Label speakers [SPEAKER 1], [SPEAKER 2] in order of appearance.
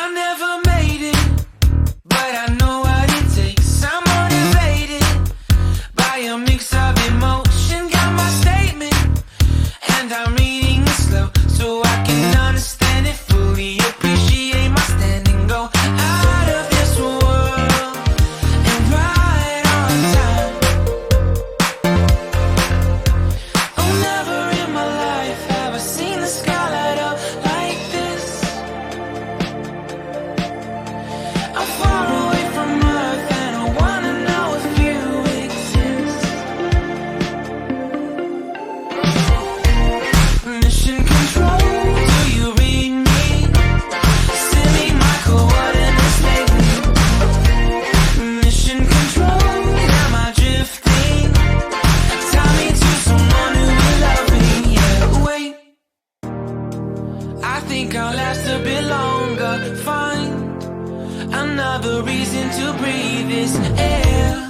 [SPEAKER 1] I never made it, but I know what it takes. I'm motivated by a mix of emotion. Got my statement, and I'm reading it slow so I can understand it fully. Appreciate my stand and go out of this world and right on time. Oh, never in my life have I seen the sky light up like this. I'm far away from Earth and I wanna know if you exist. Mission control, do you read me? Send me my coordinates lately. Mission control, am I drifting? Tie me to someone who will love me. Yeah, wait, I think I'll last a bit longer. Find another reason to breathe this air.